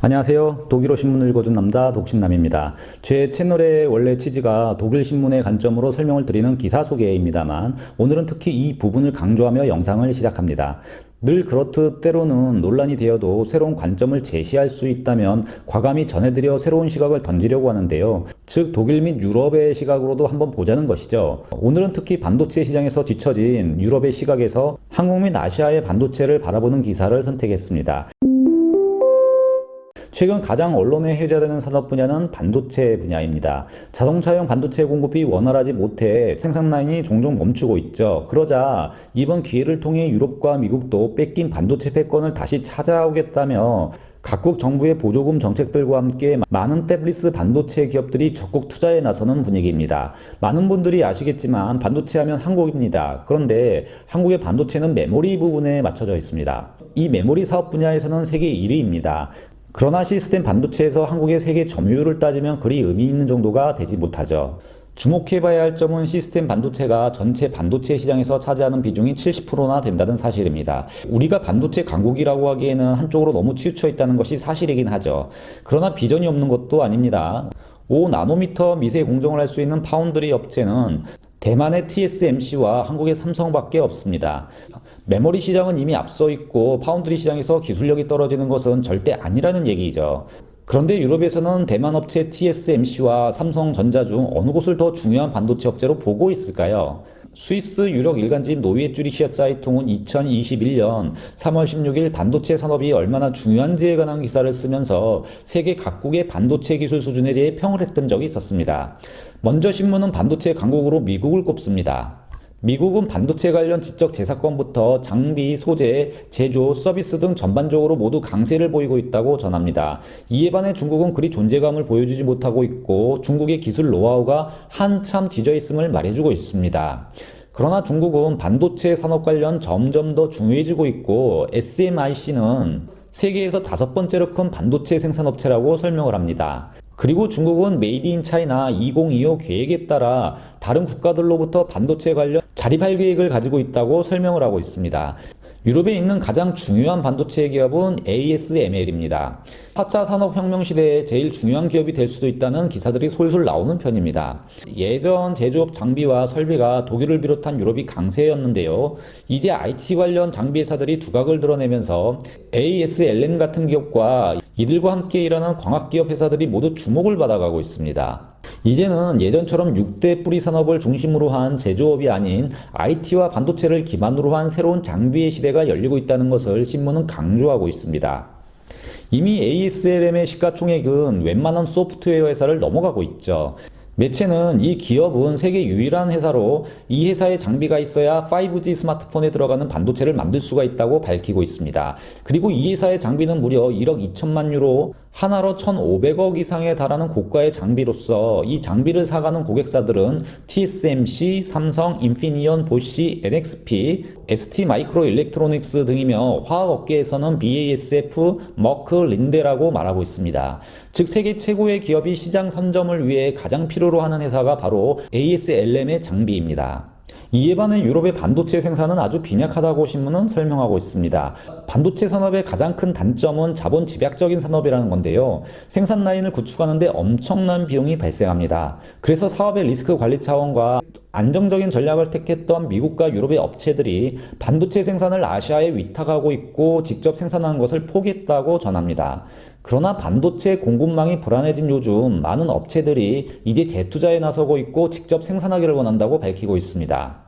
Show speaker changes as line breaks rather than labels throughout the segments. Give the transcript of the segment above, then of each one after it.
안녕하세요. 독일어 신문을 읽어준 남자 독신남입니다. 제 채널의 원래 취지가 독일 신문의 관점으로 설명을 드리는 기사 소개입니다만 오늘은 특히 이 부분을 강조하며 영상을 시작합니다. 늘 그렇듯 때로는 논란이 되어도 새로운 관점을 제시할 수 있다면 과감히 전해드려 새로운 시각을 던지려고 하는데요. 즉 독일 및 유럽의 시각으로도 한번 보자는 것이죠. 오늘은 특히 반도체 시장에서 뒤처진 유럽의 시각에서 한국 및 아시아의 반도체를 바라보는 기사를 선택했습니다. 최근 가장 언론에 회자되는 산업 분야는 반도체 분야입니다. 자동차용 반도체 공급이 원활하지 못해 생산 라인이 종종 멈추고 있죠. 그러자 이번 기회를 통해 유럽과 미국도 뺏긴 반도체 패권을 다시 찾아오겠다며 각국 정부의 보조금 정책들과 함께 많은 패블리스 반도체 기업들이 적극 투자에 나서는 분위기입니다. 많은 분들이 아시겠지만 반도체 하면 한국입니다. 그런데 한국의 반도체는 메모리 부분에 맞춰져 있습니다. 이 메모리 사업 분야에서는 세계 1위입니다. 그러나 시스템 반도체에서 한국의 세계 점유율을 따지면 그리 의미 있는 정도가 되지 못하죠. 주목해봐야 할 점은 시스템 반도체가 전체 반도체 시장에서 차지하는 비중이 70%나 된다는 사실입니다. 우리가 반도체 강국이라고 하기에는 한쪽으로 너무 치우쳐 있다는 것이 사실이긴 하죠. 그러나 비전이 없는 것도 아닙니다. 5나노미터 미세 공정을 할 수 있는 파운드리 업체는 대만의 TSMC와 한국의 삼성밖에 없습니다. 메모리 시장은 이미 앞서 있고 파운드리 시장에서 기술력이 떨어지는 것은 절대 아니라는 얘기죠. 그런데 유럽에서는 대만 업체 TSMC와 삼성전자 중 어느 곳을 더 중요한 반도체 업체로 보고 있을까요? 스위스 유력 일간지인 노이에 쭈리히아 사이퉁은 2021년 3월 16일 반도체 산업이 얼마나 중요한지에 관한 기사를 쓰면서 세계 각국의 반도체 기술 수준에 대해 평을 했던 적이 있었습니다. 먼저 신문은 반도체 강국으로 미국을 꼽습니다. 미국은 반도체 관련 지적 재산권부터 장비, 소재, 제조, 서비스 등 전반적으로 모두 강세를 보이고 있다고 전합니다. 이에 반해 중국은 그리 존재감을 보여주지 못하고 있고 중국의 기술 노하우가 한참 뒤져 있음을 말해주고 있습니다. 그러나 중국은 반도체 산업 관련 점점 더 중요해지고 있고 SMIC는 세계에서 5번째로 큰 반도체 생산업체라고 설명을 합니다. 그리고 중국은 메이드 인 차이나 2025 계획에 따라 다른 국가들로부터 반도체 관련 자립할 계획을 가지고 있다고 설명을 하고 있습니다. 유럽에 있는 가장 중요한 반도체 기업은 ASML입니다. 4차 산업혁명 시대에 제일 중요한 기업이 될 수도 있다는 기사들이 솔솔 나오는 편입니다. 예전 제조업 장비와 설비가 독일을 비롯한 유럽이 강세였는데요. 이제 IT 관련 장비 회사들이 두각을 드러내면서 ASLM 같은 기업과 이들과 함께 일하는 광학기업 회사들이 모두 주목을 받아가고 있습니다. 이제는 예전처럼 6대 뿌리 산업을 중심으로 한 제조업이 아닌 IT와 반도체를 기반으로 한 새로운 장비의 시대가 열리고 있다는 것을 신문은 강조하고 있습니다. 이미 ASLM의 시가총액은 웬만한 소프트웨어 회사를 넘어가고 있죠. 매체는 이 기업은 세계 유일한 회사로 이 회사의 장비가 있어야 5G 스마트폰에 들어가는 반도체를 만들 수가 있다고 밝히고 있습니다. 그리고 이 회사의 장비는 무려 1억 2천만 유로, 하나로 1,500억 이상에 달하는 고가의 장비로서 이 장비를 사가는 고객사들은 TSMC, 삼성, 인피니온, 보쉬, NXP, ST 마이크로 일렉트로닉스 등이며 화학업계에서는 BASF, 머크, 린데라고 말하고 있습니다. 즉 세계 최고의 기업이 시장 선점을 위해 가장 필요로 하는 회사가 바로 ASLM의 장비입니다. 이에 반해 유럽의 반도체 생산은 아주 빈약하다고 신문은 설명하고 있습니다. 반도체 산업의 가장 큰 단점은 자본 집약적인 산업이라는 건데요. 생산 라인을 구축하는데 엄청난 비용이 발생합니다. 그래서 사업의 리스크 관리 차원과 안정적인 전략을 택했던 미국과 유럽의 업체들이 반도체 생산을 아시아에 위탁하고 있고 직접 생산하는 것을 포기했다고 전합니다. 그러나 반도체 공급망이 불안해진 요즘 많은 업체들이 이제 재투자에 나서고 있고 직접 생산하기를 원한다고 밝히고 있습니다.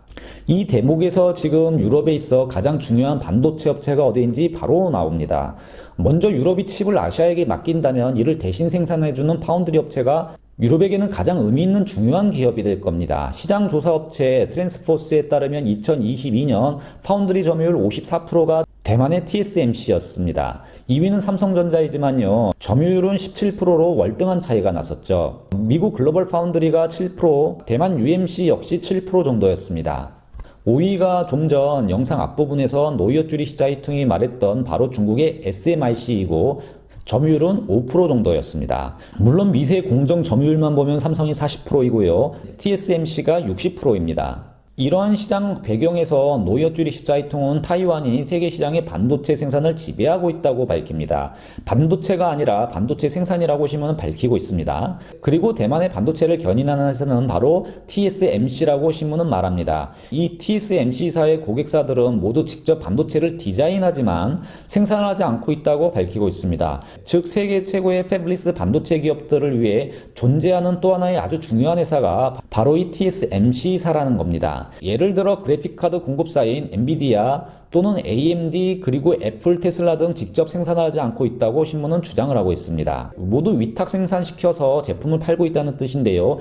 이 대목에서 지금 유럽에 있어 가장 중요한 반도체 업체가 어디인지 바로 나옵니다. 먼저 유럽이 칩을 아시아에게 맡긴다면 이를 대신 생산해주는 파운드리 업체가 유럽에게는 가장 의미 있는 중요한 기업이 될 겁니다. 시장 조사 업체 트랜스포스에 따르면 2022년 파운드리 점유율 54%가 대만의 TSMC였습니다. 2위는 삼성전자이지만요. 점유율은 17%로 월등한 차이가 났었죠. 미국 글로벌 파운드리가 7%, 대만 UMC 역시 7% 정도였습니다. 5위가 좀 전 영상 앞부분에서 노이어 쭈리히아 사이퉁이 말했던 바로 중국의 SMIC이고 점유율은 5% 정도였습니다. 물론 미세 공정 점유율만 보면 삼성이 40%이고요. TSMC가 60%입니다. 이러한 시장 배경에서 노이어쭈리 시자이통은 타이완이 세계 시장의 반도체 생산을 지배하고 있다고 밝힙니다. 반도체가 아니라 반도체 생산이라고 신문은 밝히고 있습니다. 그리고 대만의 반도체를 견인하는 회사는 바로 TSMC라고 신문은 말합니다. 이 TSMC사의 고객사들은 모두 직접 반도체를 디자인하지만 생산하지 않고 있다고 밝히고 있습니다. 즉 세계 최고의 패블리스 반도체 기업들을 위해 존재하는 또 하나의 아주 중요한 회사가 바로 이 TSMC사라는 겁니다. 예를 들어 그래픽카드 공급사인 엔비디아 또는 AMD 그리고 애플, 테슬라 등 직접 생산하지 않고 있다고 신문은 주장을 하고 있습니다. 모두 위탁 생산시켜서 제품을 팔고 있다는 뜻인데요.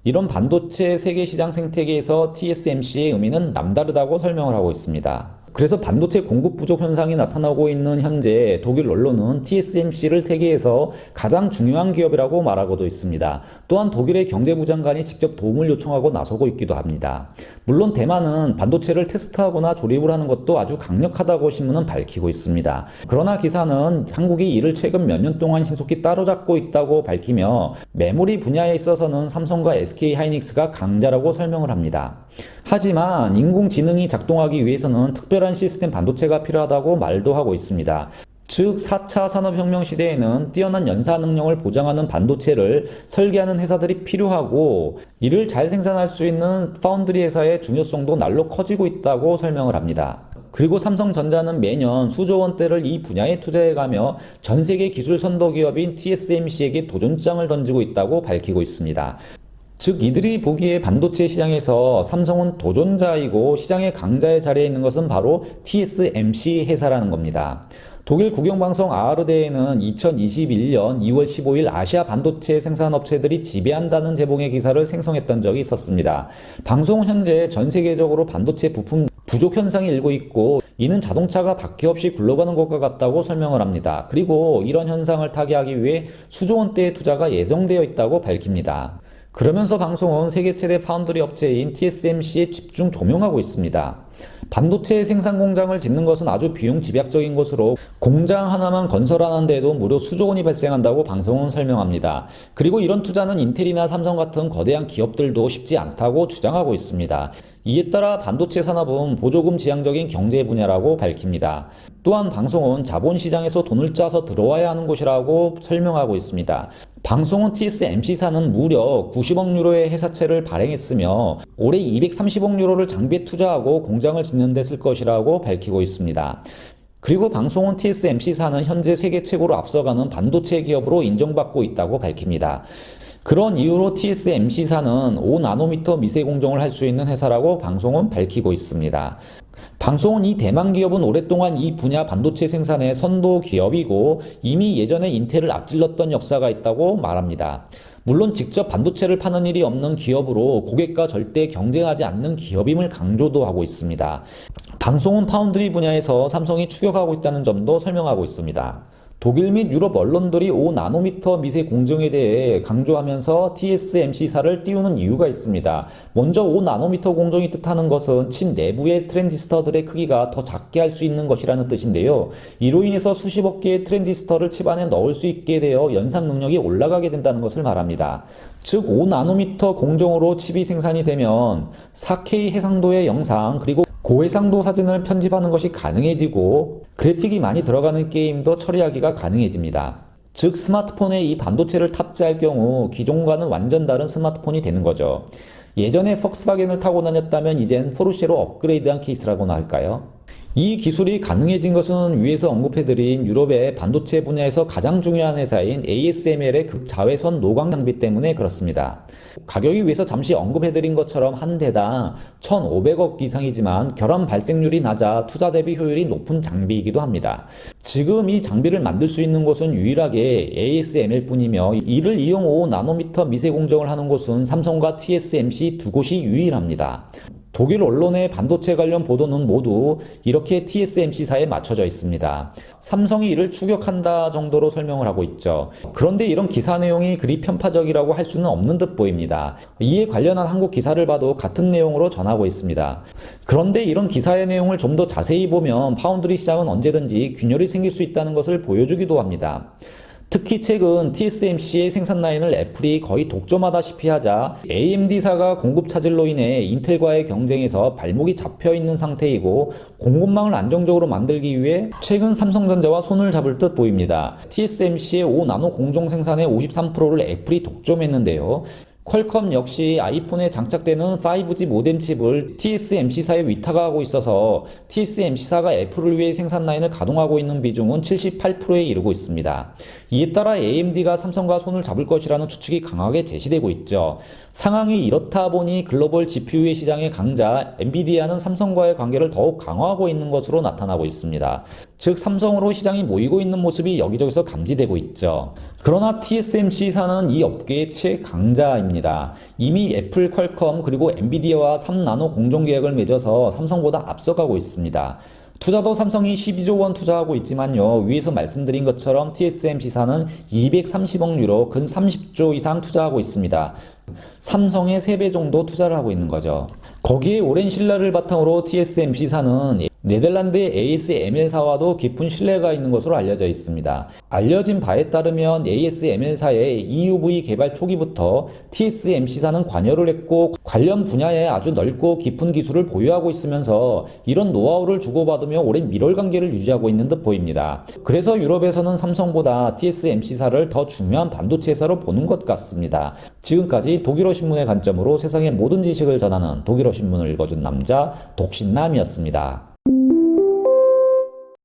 이런 반도체 세계 시장 생태계에서 TSMC의 의미는 남다르다고 설명을 하고 있습니다. 그래서 반도체 공급 부족 현상이 나타나고 있는 현재 독일 언론은 TSMC를 세계에서 가장 중요한 기업이라고 말하고도 있습니다. 또한 독일의 경제부 장관이 직접 도움을 요청하고 나서고 있기도 합니다. 물론 대만은 반도체를 테스트하거나 조립을 하는 것도 아주 강력하다고 신문은 밝히고 있습니다. 그러나 기사는 한국이 이를 최근 몇 년 동안 신속히 따라잡고 있다고 밝히며 메모리 분야에 있어서는 삼성과 SK하이닉스가 강자라고 설명을 합니다. 하지만 인공지능이 작동하기 위해서는 특별한 시스템 반도체가 필요하다고 말도 하고 있습니다. 즉 4차 산업혁명 시대에는 뛰어난 연사 능력을 보장하는 반도체를 설계하는 회사들이 필요하고 이를 잘 생산할 수 있는 파운드리 회사의 중요성도 날로 커지고 있다고 설명을 합니다. 그리고 삼성전자는 매년 수조 원대를 이 분야에 투자해가며 전 세계 기술 선도 기업인 TSMC에게 도전장을 던지고 있다고 밝히고 있습니다. 즉 이들이 보기에 반도체 시장에서 삼성은 도전자이고 시장의 강자의 자리에 있는 것은 바로 TSMC 회사라는 겁니다. 독일 국영방송 아르데에는 2021년 2월 15일 아시아 반도체 생산업체들이 지배한다는 제목의 기사를 생성했던 적이 있었습니다. 방송은 현재 전 세계적으로 반도체 부품 부족 현상이 일고 있고 이는 자동차가 바퀴 없이 굴러가는 것과 같다고 설명을 합니다. 그리고 이런 현상을 타개하기 위해 수조 원대의 투자가 예정되어 있다고 밝힙니다. 그러면서 방송은 세계 최대 파운드리 업체인 TSMC에 집중 조명하고 있습니다. 반도체 생산 공장을 짓는 것은 아주 비용 집약적인 것으로 공장 하나만 건설하는 데에도 무려 수조 원이 발생한다고 방송은 설명합니다. 그리고 이런 투자는 인텔이나 삼성 같은 거대한 기업들도 쉽지 않다고 주장하고 있습니다. 이에 따라 반도체 산업은 보조금 지향적인 경제 분야라고 밝힙니다. 또한 방송은 자본시장에서 돈을 짜서 들어와야 하는 곳이라고 설명하고 있습니다. 방송은 TSMC사는 무려 90억 유로의 회사채를 발행했으며 올해 230억 유로를 장비에 투자하고 공장을 짓는 데 쓸 것이라고 밝히고 있습니다. 그리고 방송은 TSMC사는 현재 세계 최고로 앞서가는 반도체 기업으로 인정받고 있다고 밝힙니다. 그런 이유로 TSMC사는 5나노미터 미세 공정을 할 수 있는 회사라고 방송은 밝히고 있습니다. 방송은 이 대만 기업은 오랫동안 이 분야 반도체 생산의 선도 기업이고 이미 예전에 인텔을 앞질렀던 역사가 있다고 말합니다. 물론 직접 반도체를 파는 일이 없는 기업으로 고객과 절대 경쟁하지 않는 기업임을 강조도 하고 있습니다. 방송은 파운드리 분야에서 삼성이 추격하고 있다는 점도 설명하고 있습니다. 독일 및 유럽 언론들이 5나노미터 미세 공정에 대해 강조하면서 TSMC사를 띄우는 이유가 있습니다. 먼저 5나노미터 공정이 뜻하는 것은 칩 내부의 트랜지스터들의 크기가 더 작게 할 수 있는 것이라는 뜻인데요. 이로 인해서 수십억 개의 트랜지스터를 칩 안에 넣을 수 있게 되어 연산 능력이 올라가게 된다는 것을 말합니다. 즉 5나노미터 공정으로 칩이 생산이 되면 4K 해상도의 영상 그리고 고해상도 사진을 편집하는 것이 가능해지고 그래픽이 많이 들어가는 게임도 처리하기가 가능해집니다. 즉 스마트폰에 이 반도체를 탑재할 경우 기존과는 완전 다른 스마트폰이 되는 거죠. 예전에 폭스바겐을 타고 다녔다면 이젠 포르쉐로 업그레이드한 케이스라고나 할까요? 이 기술이 가능해진 것은 위에서 언급해드린 유럽의 반도체 분야에서 가장 중요한 회사인 ASML의 극자외선 노광 장비 때문에 그렇습니다. 가격이 위에서 잠시 언급해드린 것처럼 한 대당 1,500억 이상이지만 결함 발생률이 낮아 투자 대비 효율이 높은 장비이기도 합니다. 지금 이 장비를 만들 수 있는 곳은 유일하게 ASML 뿐이며 이를 이용 5나노미터 미세 공정을 하는 곳은 삼성과 TSMC 두 곳이 유일합니다. 독일 언론의 반도체 관련 보도는 모두 이렇게 TSMC사에 맞춰져 있습니다. 삼성이 이를 추격한다 정도로 설명을 하고 있죠. 그런데 이런 기사 내용이 그리 편파적이라고 할 수는 없는 듯 보입니다. 이에 관련한 한국 기사를 봐도 같은 내용으로 전하고 있습니다. 그런데 이런 기사의 내용을 좀 더 자세히 보면 파운드리 시장은 언제든지 균열이 생길 수 있다는 것을 보여주기도 합니다. 특히 최근 TSMC의 생산 라인을 애플이 거의 독점하다시피 하자 AMD사가 공급 차질로 인해 인텔과의 경쟁에서 발목이 잡혀 있는 상태이고 공급망을 안정적으로 만들기 위해 최근 삼성전자와 손을 잡을 듯 보입니다. TSMC의 5나노 공정 생산의 53%를 애플이 독점했는데요. 퀄컴 역시 아이폰에 장착되는 5G 모뎀 칩을 TSMC사에 위탁하고 있어서 TSMC사가 애플을 위해 생산 라인을 가동하고 있는 비중은 78%에 이르고 있습니다. 이에 따라 AMD가 삼성과 손을 잡을 것이라는 추측이 강하게 제시되고 있죠. 상황이 이렇다 보니 글로벌 GPU의 시장의 강자 엔비디아는 삼성과의 관계를 더욱 강화하고 있는 것으로 나타나고 있습니다. 즉 삼성으로 시장이 모이고 있는 모습이 여기저기서 감지되고 있죠. 그러나 TSMC사는 이 업계의 최강자입니다. 이미 애플, 퀄컴 그리고 엔비디아와 3나노 공정계약을 맺어서 삼성보다 앞서가고 있습니다. 투자도 삼성이 12조 원 투자하고 있지만요. 위에서 말씀드린 것처럼 TSMC사는 230억 유로 근 30조 이상 투자하고 있습니다. 삼성의 3배 정도 투자를 하고 있는 거죠. 거기에 오랜 신뢰를 바탕으로 TSMC사는 네덜란드의 ASML사와도 깊은 신뢰가 있는 것으로 알려져 있습니다. 알려진 바에 따르면 ASML사의 EUV 개발 초기부터 TSMC사는 관여를 했고 관련 분야에 아주 넓고 깊은 기술을 보유하고 있으면서 이런 노하우를 주고받으며 오랜 밀월 관계를 유지하고 있는 듯 보입니다. 그래서 유럽에서는 삼성보다 TSMC사를 더 중요한 반도체 회사로 보는 것 같습니다. 지금까지 독일어 신문의 관점으로 세상의 모든 지식을 전하는 독일어 신문을 읽어준 남자 독신남이었습니다.